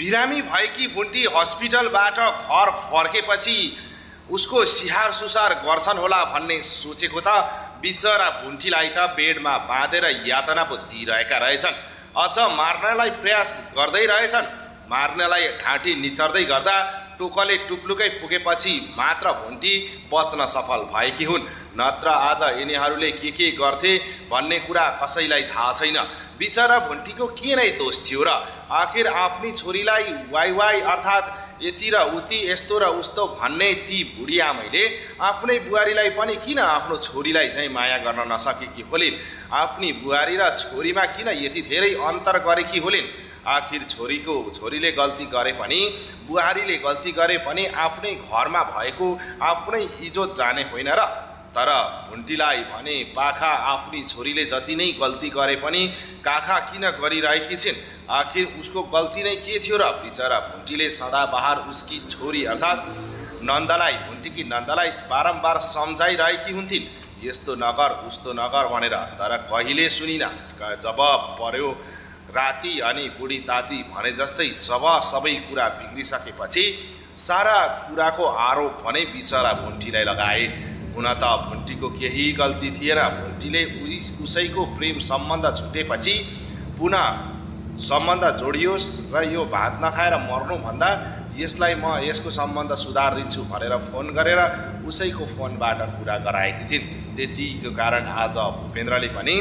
बिरामी भएकी भुन्टी हस्पिटलबाट घर फर्केपछि उसको सिहार सुसार गर्छन् होला भन्ने सोचेको त बिचरा भुन्टीलाई त बेडमा बाँधेर यातना पो दिइरहेका रहेछन्। अझ मार्नलाई प्रयास गर्दै रहेछन्। मार्नलाई ढाँटी निचर्दै गर्दा टोकले टुप्लुकै पुगेपछि मात्र भुन्टी बच्न सफल भएकी हुन्। नत्र आज यिनीहरूले के गर्थे भन्ने कुरा कसैलाई थाहा छैन। बिचरा भुन्टीको के नै दोष थियो र? आखिर आफ्नी छोरीलाई वाइ वाइ अर्थात् यति र उति यस्तो र उस्तो भन्ने ती बुढी आमैले आफ्नै बुहारीलाई पनि किन आफ्नो छोरीलाई चाहिँ माया गर्न नसकेकी होलिन्? आफ्नी बुहारी र छोरीमा किन यति धेरै अन्तर गरेकी होलिन्? आखिर छोरीले गल्ती गरे पनि बुहारीले गल्ती गरे पनि आफ्नै घरमा भएको आफ्नै इज्जत जाने होइन र? तर भुन्टीलाई भने पाखा आफ्नी छोरीले जति नै गल्ती गरे पनि काखा किन गरिरहेकी छिन्? आखिर उसको गल्ती नै के थियो र? बिचरा भुन्टीले सदाबहार उसकी छोरी अर्थात् नन्दलाई भुन्टीकी नन्दलाई बारम्बार सम्झाइरहेकी हुन्थिन्, यस्तो नगर उस्तो नगर भनेर। तर कहिले सुनिन। जब पर्यो राति अनि बुढी ताती भने जस्तै जब सबै कुरा बिग्रिसकेपछि सारा कुराको आरोप भने बिचरा भुन्टीलाई लगाए। हुन त भुन्टीको केही गल्ती थिएन। भुन्टीले उसैको प्रेम सम्बन्ध छुटेपछि पुनः सम्बन्ध जोडियोस् र यो भात नखाएर मर्नुभन्दा यसलाई म यसको सम्बन्ध सुधारिदिन्छु भनेर फोन गरेर उसैको फोनबाट कुरा गराएकी थिइन्। त्यतिको कारण आज भूपेन्द्रले पनि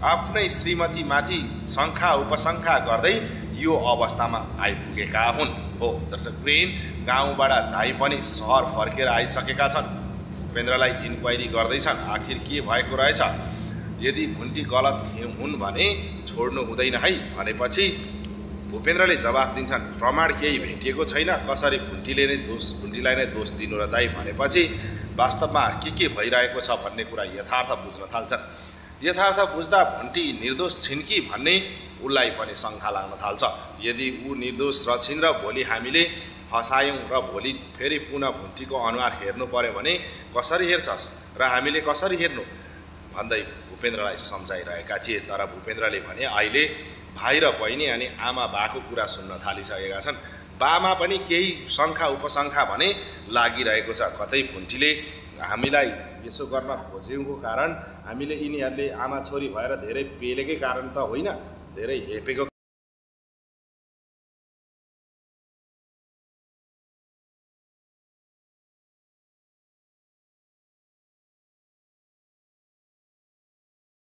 आफ्नै श्रीमतीमाथि शङ्का उपशङ्का गर्दै यो अवस्थामा आइपुगेका हुन्। हो दर्शकवृन्द, गाउँबाट दाइ पनि सहर फर्केर आइसकेका छन्। भूपेन्द्रलाई इन्क्वायरी गर्दैछन् आखिर के भएको रहेछ। यदि भुन्टी गलत हुन् भने छोड्नु हुँदैन है भनेपछि भूपेन्द्रले जवाफ दिन्छन्, प्रमाण केही भेटिएको छैन, कसरी भुन्टीलाई नै दोष दिनु र दाइ भनेपछि वास्तवमा के भइरहेको छ भन्ने कुरा यथार्थ बुझ्न थाल्छन्। यथार्थ बुझ्दा भुन्टी निर्दोष छिन् कि भन्ने उसलाई पनि शङ्का लाग्न थाल्छ। यदि ऊ निर्दोष रहेछिन् र भोलि हामीले हँसायौँ र भोलि फेरि पुनः भुन्टीको अनुहार हेर्नु पर्यो भने कसरी हेर्छस् र हामीले कसरी हेर्नु भन्दै भूपेन्द्रलाई सम्झाइरहेका थिए। तर भूपेन्द्रले भने अहिले भाइ र बहिनी अनि आमा बाको कुरा सुन्न थालिसकेका छन्। बामा पनि केही शङ्का उपशङ्का भने लागिरहेको छ। कतै भुन्टीले हामीलाई यसो गर्न खोजेको कारण हामीले यिनीहरूले आमा छोरी भएर धेरै पेलेकै कारण त होइन, धेरै हेपेको